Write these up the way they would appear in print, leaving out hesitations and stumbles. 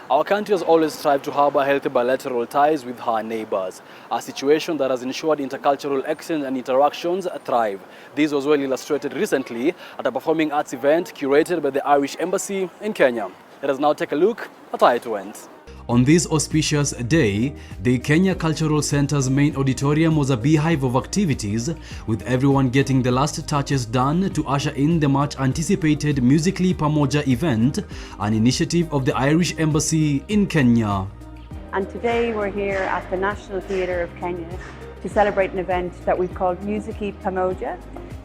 Our country has always strived to harbour healthy bilateral ties with her neighbours, a situation that has ensured intercultural exchange and interactions thrive. This was well illustrated recently at a performing arts event curated by the Irish Embassy in Kenya. Let us now take a look at how it went. On this auspicious day, the Kenya Cultural Centre's main auditorium was a beehive of activities, with everyone getting the last touches done to usher in the much-anticipated Muziki Pamoja event, an initiative of the Irish Embassy in Kenya. And today we're here at the National Theatre of Kenya to celebrate an event that we've called Muziki Pamoja,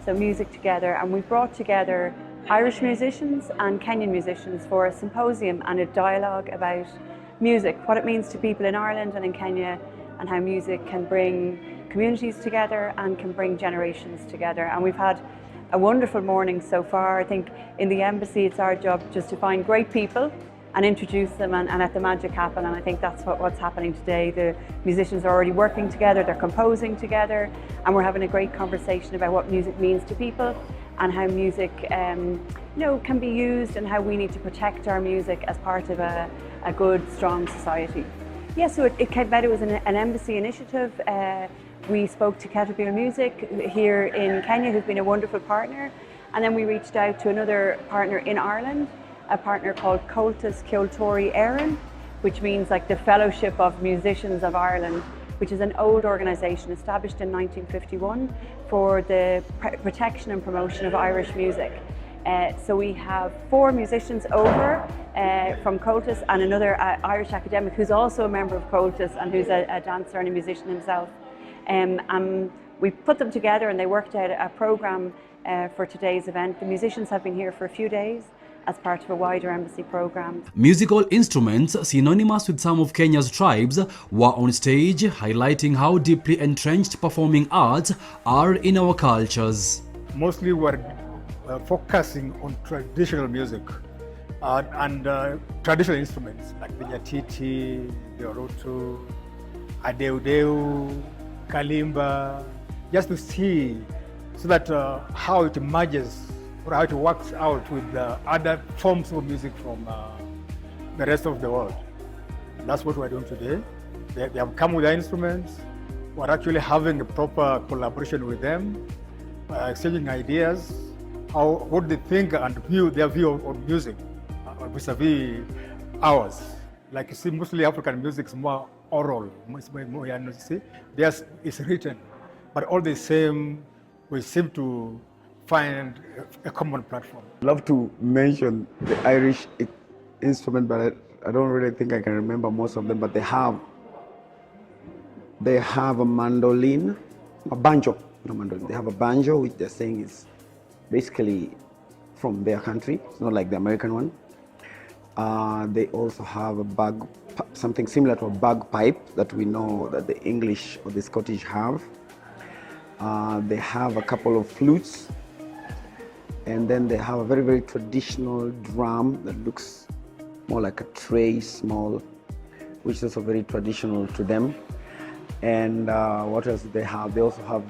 so music together, and we've brought together Irish musicians and Kenyan musicians for a symposium and a dialogue about music, what it means to people in Ireland and in Kenya, and how music can bring communities together and can bring generations together. And we've had a wonderful morning so far. I think in the embassy it's our job just to find great people and introduce them and let the magic happen, and I think that's what's happening today. The musicians are already working together, they're composing together, and we're having a great conversation about what music means to people and how music can be used and how we need to protect our music as part of a good, strong society. Yeah, so it came about, it was an embassy initiative. We spoke to Caterpillar Music here in Kenya, who's been a wonderful partner, and then we reached out to another partner in Ireland, a partner called Comhaltas Ceoltóirí Éireann, which means like the Fellowship of Musicians of Ireland, which is an old organisation established in 1951 for the protection and promotion of Irish music. So we have 4 musicians over from Comhaltas and another Irish academic who's also a member of Comhaltas and who's a dancer and a musician himself. And we put them together and they worked out a programme for today's event. The musicians have been here for a few days as part of a wider embassy programme. Musical instruments synonymous with some of Kenya's tribes were on stage, highlighting how deeply entrenched performing arts are in our cultures. Mostly we're focusing on traditional music and traditional instruments like the nyatiti, the orutu, adeudeu, kalimba, just to see so that how it merges or how it works out with the other forms of music from the rest of the world. And that's what we're doing today. They have come with their instruments. We're actually having a proper collaboration with them, exchanging ideas, what they think and their view on music vis-a-vis ours. Like you see, mostly African music is more oral, more, you see, theirs is written, but all the same, we seem to find a common platform. I'd love to mention the Irish instrument, but I don't really think I can remember most of them, but they have a mandolin, a banjo, no mandolin. They have a banjo, which they're saying is basically from their country. It's not like the American one. They also have something similar to a bagpipe that we know that the English or the Scottish have. They have a couple of flutes, and then they have a very, very traditional drum that looks more like a tray, small, which is also very traditional to them. And what else do they have? They also have,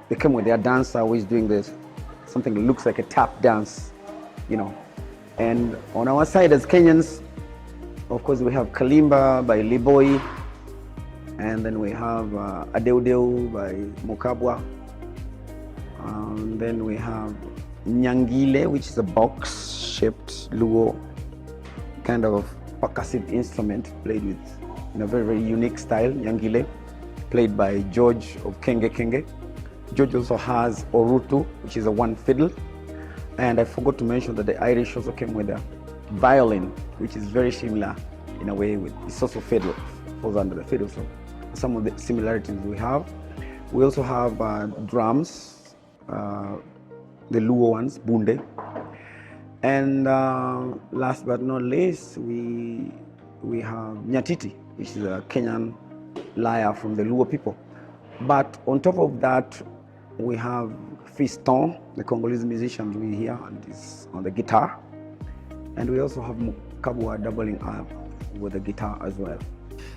they come with their dancer who is doing this, something that looks like a tap dance, you know. And on our side as Kenyans, of course, we have Kalimba by Liboy, and then we have Adeudeu by Mukabwa. And then we have Nyangile, which is a box-shaped Luo kind of percussive instrument played with in a very, very unique style. Nyangile, played by George of Kenge Kenge. George also has Orutu, which is a one fiddle. And I forgot to mention that the Irish also came with a violin, which is very similar in a way with, it's also fiddle, falls under the fiddle. So some of the similarities we have. We also have drums, the Luo ones, bunde. And last but not least, we have nyatiti, which is a Kenyan lyre from the Luo people. But on top of that, we have Fiston, the Congolese musician we hear, and is on the guitar. And we also have Mukabwa doubling up with the guitar as well.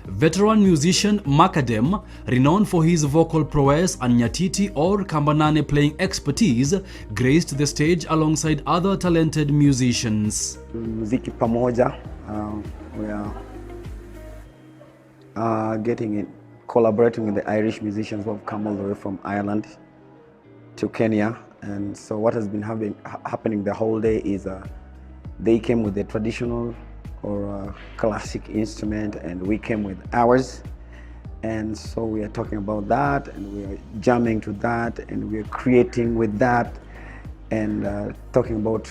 Veteran musician Makadem, renowned for his vocal prowess and nyatiti or kambanane playing expertise, graced the stage alongside other talented musicians. Muziki Pamoja, we are collaborating with the Irish musicians who have come all the way from Ireland to Kenya. And so what has been happening the whole day is they came with a traditional or classic instrument, and we came with ours. And so we are talking about that, and we are jamming to that, and we are creating with that, and talking about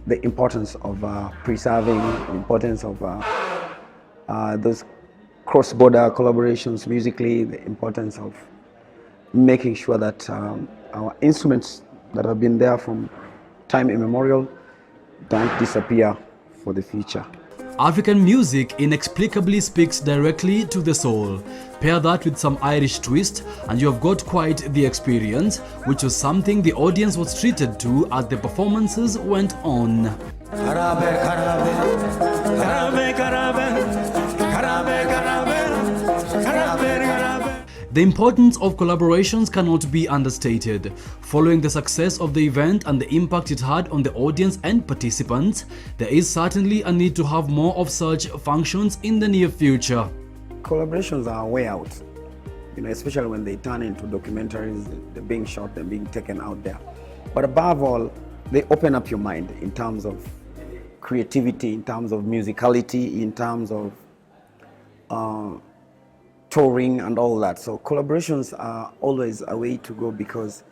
the importance of preserving, the importance of those cross-border collaborations musically, the importance of making sure that our instruments that have been there from time immemorial don't disappear for the future. African music inexplicably speaks directly to the soul. Pair that with some Irish twist and you have got quite the experience, which was something the audience was treated to as the performances went on. The importance of collaborations cannot be understated. Following the success of the event and the impact it had on the audience and participants, there is certainly a need to have more of such functions in the near future. Collaborations are way out, especially when they turn into documentaries, they're being shot, they're being taken out there. But above all, they open up your mind in terms of creativity, in terms of musicality, in terms of touring and all that. So collaborations are always a way to go, because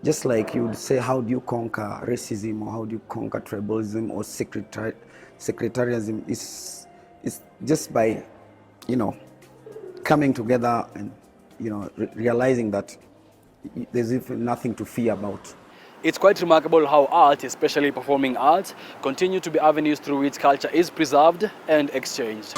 just like you would say, how do you conquer racism, or how do you conquer tribalism or sectarianism? It's just by, coming together and, realizing that there's even nothing to fear about. It's quite remarkable how art, especially performing arts, continue to be avenues through which culture is preserved and exchanged.